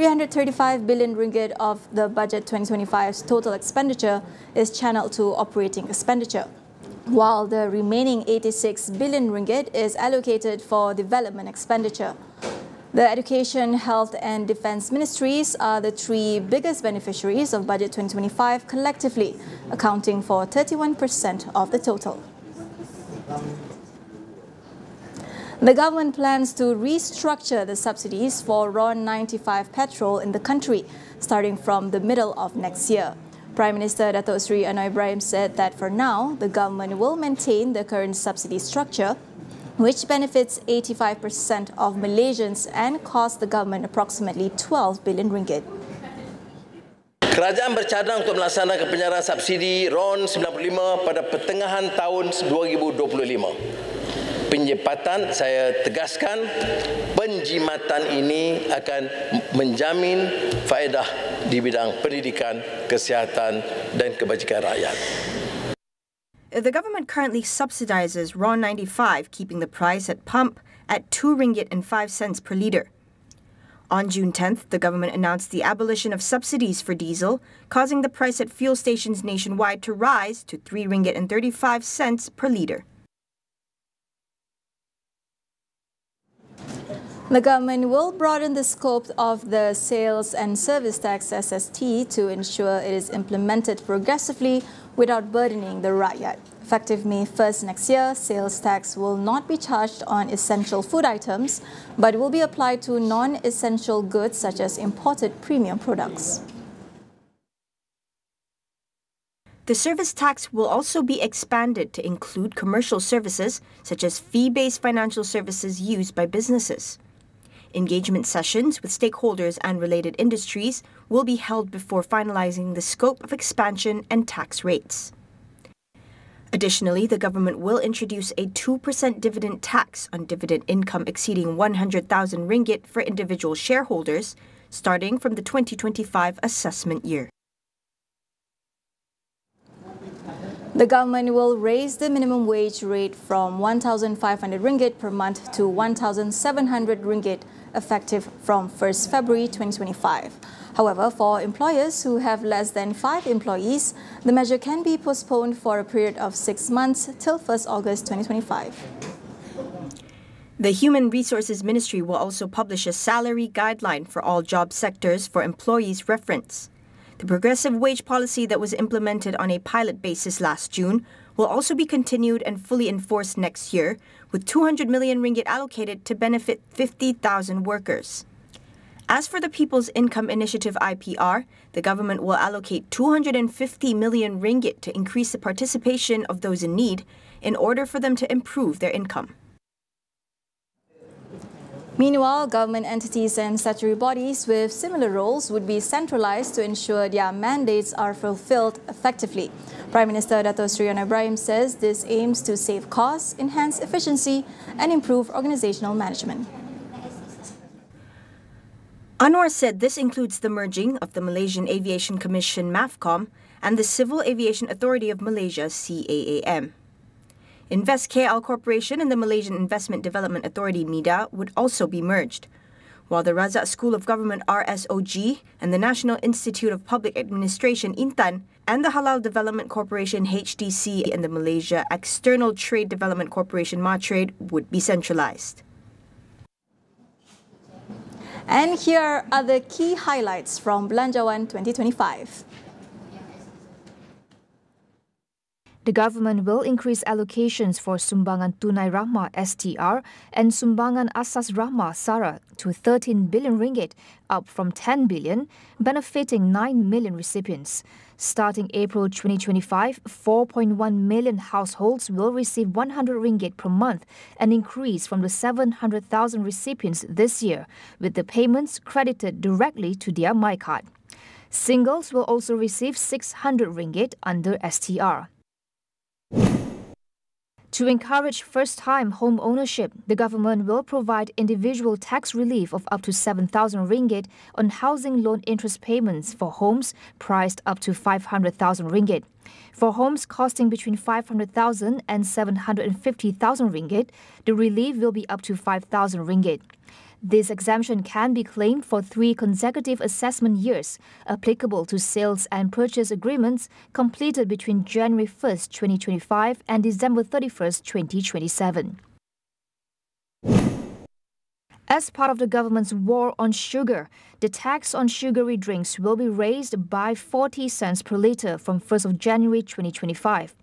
335 billion ringgit of the budget 2025's total expenditure is channeled to operating expenditure, while the remaining 86 billion ringgit is allocated for development expenditure. The Education, Health and Defence Ministries are the three biggest beneficiaries of Budget 2025 collectively, accounting for 31% of the total. The government plans to restructure the subsidies for RON 95 petrol in the country, starting from the middle of next year. Prime Minister Datuk Seri Anwar Ibrahim said that for now, the government will maintain the current subsidy structure, which benefits 85% of Malaysians and costs the government approximately 12 billion ringgit. Kerajaan bercadang untuk melaksanakan penyaluran subsidi RON 95 pada pertengahan tahun 2025. Penjimatan, saya tegaskan, penjimatan ini akan menjamin faedah di bidang pendidikan, kesihatan dan kebajikan rakyat. The government currently subsidizes RON 95, keeping the price at pump at 2 ringgit and 5 cents per litre. On June 10th, the government announced the abolition of subsidies for diesel, causing the price at fuel stations nationwide to rise to 3 ringgit and 35 cents per litre. The government will broaden the scope of the Sales and Service Tax SST to ensure it is implemented progressively without burdening the rakyat. Effective May 1st next year, sales tax will not be charged on essential food items, but will be applied to non-essential goods such as imported premium products. The service tax will also be expanded to include commercial services such as fee-based financial services used by businesses. Engagement sessions with stakeholders and related industries will be held before finalizing the scope of expansion and tax rates. Additionally, the government will introduce a 2% dividend tax on dividend income exceeding 100,000 ringgit for individual shareholders, starting from the 2025 assessment year. The government will raise the minimum wage rate from 1,500 ringgit per month to 1,700 ringgit effective from 1st February 2025. However, for employers who have less than 5 employees, the measure can be postponed for a period of 6 months till 1st August 2025. The Human Resources Ministry will also publish a salary guideline for all job sectors for employees' reference. The progressive wage policy that was implemented on a pilot basis last June will also be continued and fully enforced next year, with 200 million ringgit allocated to benefit 50,000 workers. As for the People's Income Initiative IPR, the government will allocate 250 million ringgit to increase the participation of those in need in order for them to improve their income. Meanwhile, government entities and statutory bodies with similar roles would be centralized to ensure their mandates are fulfilled effectively. Prime Minister Datuk Seri Anwar Ibrahim says this aims to save costs, enhance efficiency and improve organizational management. Anwar said this includes the merging of the Malaysian Aviation Commission MAVCOM and the Civil Aviation Authority of Malaysia CAAM. Invest KL Corporation and the Malaysian Investment Development Authority MIDA would also be merged, while the Razak School of Government RSOG and the National Institute of Public Administration Intan and the Halal Development Corporation HDC and the Malaysia External Trade Development Corporation MATRADE would be centralized. And here are the key highlights from Belanjawan 2025. The government will increase allocations for Sumbangan Tunai Rahmah STR and Sumbangan Asas Rahmah SARA to 13 billion ringgit, up from 10 billion, benefiting 9 million recipients. Starting April 2025, 4.1 million households will receive 100 ringgit per month, an increase from the 700,000 recipients this year, with the payments credited directly to their MyCard. Singles will also receive 600 ringgit under STR. To encourage first-time home ownership, the government will provide individual tax relief of up to 7,000 ringgit on housing loan interest payments for homes priced up to 500,000 ringgit. For homes costing between 500,000 and 750,000 ringgit, the relief will be up to 5,000 ringgit. This exemption can be claimed for 3 consecutive assessment years, applicable to sales and purchase agreements completed between January 1st, 2025 and December 31st, 2027. As part of the government's war on sugar, the tax on sugary drinks will be raised by 40 cents per litre from 1st of January 2025.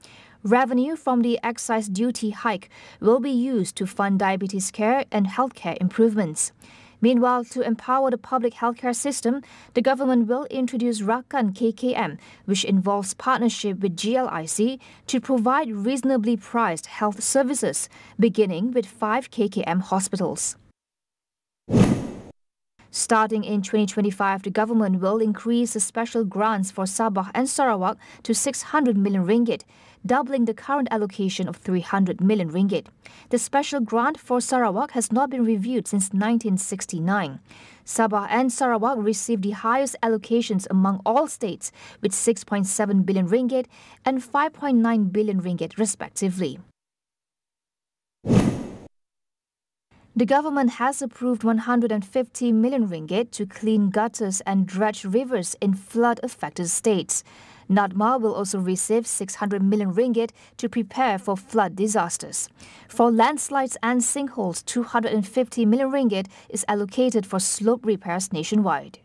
Revenue from the excise duty hike will be used to fund diabetes care and healthcare improvements. Meanwhile, to empower the public healthcare system, the government will introduce Rakan KKM, which involves partnership with GLIC to provide reasonably priced health services, beginning with 5 KKM hospitals. Starting in 2025, the government will increase the special grants for Sabah and Sarawak to 600 million ringgit, doubling the current allocation of 300 million ringgit. The special grant for Sarawak has not been reviewed since 1969. Sabah and Sarawak received the highest allocations among all states, with 6.7 billion ringgit and 5.9 billion ringgit respectively. The government has approved 150 million ringgit to clean gutters and dredge rivers in flood-affected states. NADMA will also receive 600 million ringgit to prepare for flood disasters. For landslides and sinkholes, 250 million ringgit is allocated for slope repairs nationwide.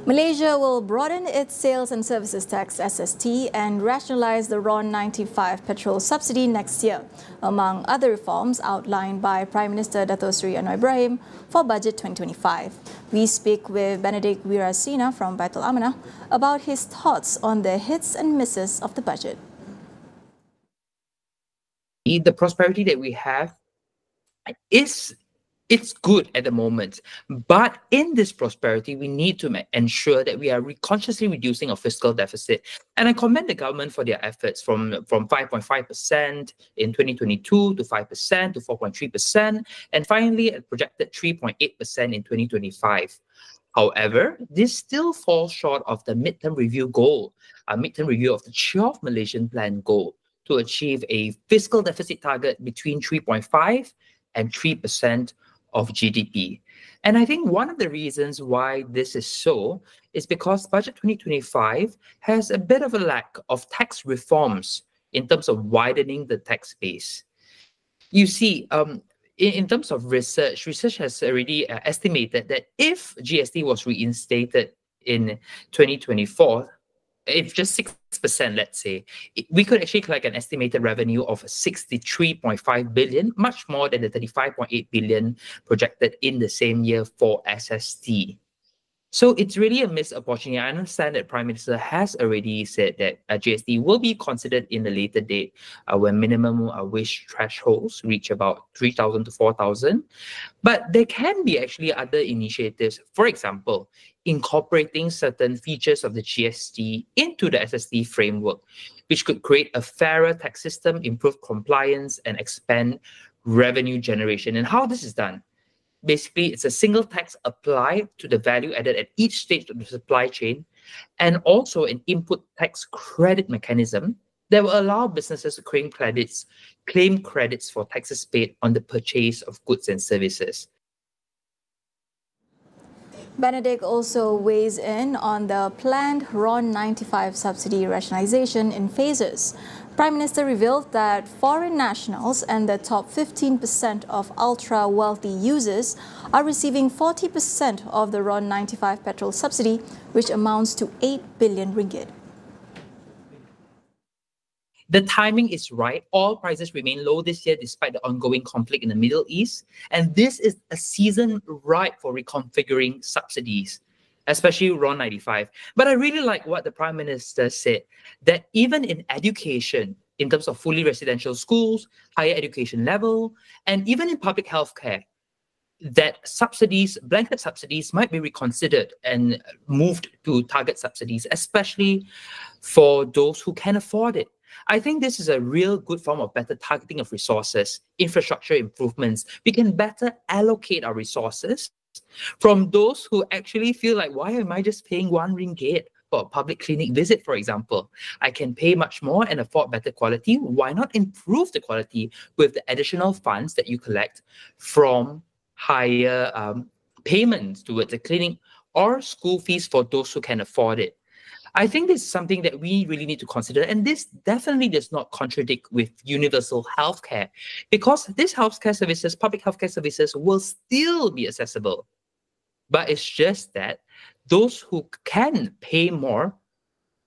Malaysia will broaden its sales and services tax SST and rationalise the RON 95 petrol subsidy next year, among other reforms outlined by Prime Minister Dato Sri Anwar Ibrahim for Budget 2025. We speak with Benedict Wirasena from Baitul Amanah about his thoughts on the hits and misses of the budget. The prosperity that we have it's good at the moment, but in this prosperity, we need to ensure that we are consciously reducing our fiscal deficit. And I commend the government for their efforts from 5.5% in 2022 to 5% to 4.3%, and finally a projected 3.8% in 2025. However, this still falls short of the midterm review goal, a midterm review of the 12th Malaysian Plan goal to achieve a fiscal deficit target between 3.5% and 3% of GDP. And I think one of the reasons why this is so is because Budget 2025 has a bit of a lack of tax reforms in terms of widening the tax base. You see, in terms of research has already estimated that if GST was reinstated in 2024, if just 6%, let's say, we could actually collect an estimated revenue of 63.5 billion, much more than the 35.8 billion projected in the same year for SST. So it's really a missed opportunity. I understand that Prime Minister has already said that GST will be considered in a later date when minimum wage thresholds reach about 3,000 to 4,000. But there can be actually other initiatives. For example, incorporating certain features of the GST into the SST framework, which could create a fairer tax system, improve compliance, and expand revenue generation. And how this is done? Basically, it's a single tax applied to the value added at each stage of the supply chain, and also an input tax credit mechanism that will allow businesses to claim credits for taxes paid on the purchase of goods and services. Benedict also weighs in on the planned RON 95 subsidy rationalisation in phases. Prime Minister revealed that foreign nationals and the top 15% of ultra-wealthy users are receiving 40% of the RON 95 petrol subsidy, which amounts to 8 billion ringgit. The timing is right. Oil prices remain low this year despite the ongoing conflict in the Middle East. And this is a season ripe for reconfiguring subsidies, especially RON 95. But I really like what the Prime Minister said, that even in education, in terms of fully residential schools, higher education level, and even in public health care, that subsidies, blanket subsidies, might be reconsidered and moved to target subsidies, especially for those who can afford it. I think this is a real good form of better targeting of resources, infrastructure improvements. We can better allocate our resources from those who actually feel like, why am I just paying 1 ringgit for a public clinic visit, for example. I can pay much more and afford better quality. Why not improve the quality with the additional funds that you collect from higher payments towards the clinic or school fees for those who can afford it? I think this is something that we really need to consider, and this definitely does not contradict with universal healthcare, because these healthcare services, public healthcare services, will still be accessible. But it's just that those who can pay more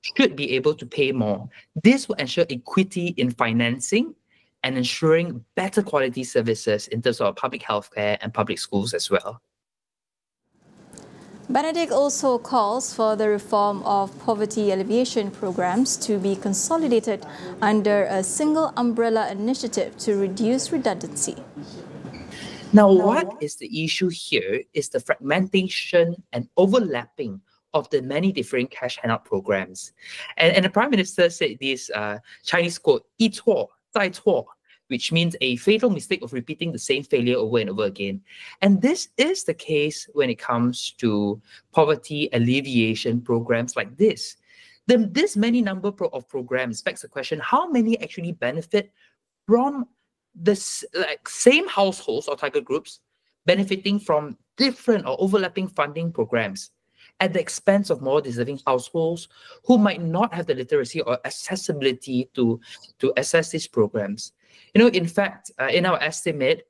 should be able to pay more. This will ensure equity in financing and ensuring better quality services in terms of public healthcare and public schools as well. Benedict also calls for the reform of poverty alleviation programs to be consolidated under a single umbrella initiative to reduce redundancy. Now, what is the issue here is the fragmentation and overlapping of the many different cash handout programs. And the Prime Minister said this Chinese quote, 一错再错, which means a fatal mistake of repeating the same failure over and over again. And this is the case when it comes to poverty alleviation programs like this. This many number of programs begs the question, how many actually benefit from this same households or target groups benefiting from different or overlapping funding programs at the expense of more deserving households who might not have the literacy or accessibility to access these programs? You know, in fact, in our estimate,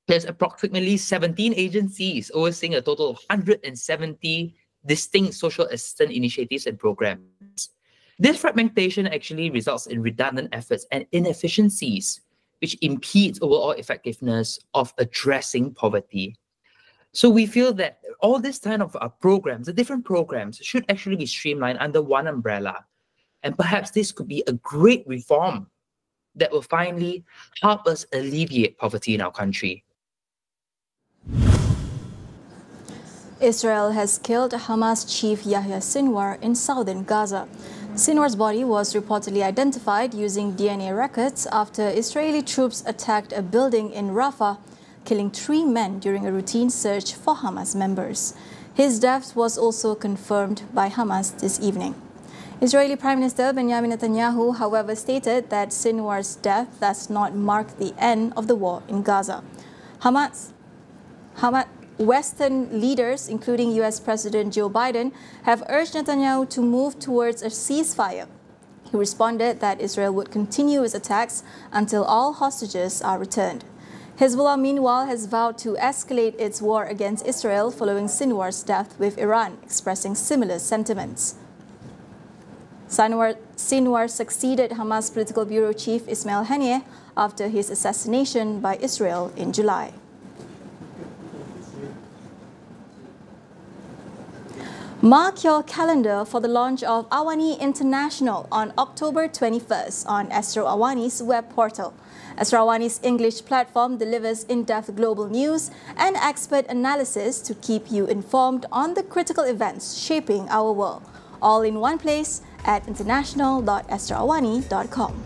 there's approximately 17 agencies overseeing a total of 170 distinct social assistance initiatives and programs. This fragmentation actually results in redundant efforts and inefficiencies, which impedes overall effectiveness of addressing poverty. So we feel that all this kind of programs, the different programs, should actually be streamlined under one umbrella. And perhaps this could be a great reform that will finally help us alleviate poverty in our country. Israel has killed Hamas chief Yahya Sinwar in southern Gaza. Sinwar's body was reportedly identified using DNA records after Israeli troops attacked a building in Rafah, killing 3 men during a routine search for Hamas members. His death was also confirmed by Hamas this evening. Israeli Prime Minister Benjamin Netanyahu, however, stated that Sinwar's death does not mark the end of the war in Gaza. Western leaders, including US President Joe Biden, have urged Netanyahu to move towards a ceasefire. He responded that Israel would continue its attacks until all hostages are returned. Hezbollah, meanwhile, has vowed to escalate its war against Israel following Sinwar's death, with Iran expressing similar sentiments. Sinwar succeeded Hamas Political Bureau Chief Ismail Haniyeh after his assassination by Israel in July. Mark your calendar for the launch of AWANI International on October 21st on Astro AWANI's web portal. Astro AWANI's English platform delivers in-depth global news and expert analysis to keep you informed on the critical events shaping our world, all in one place at international.astroawani.com.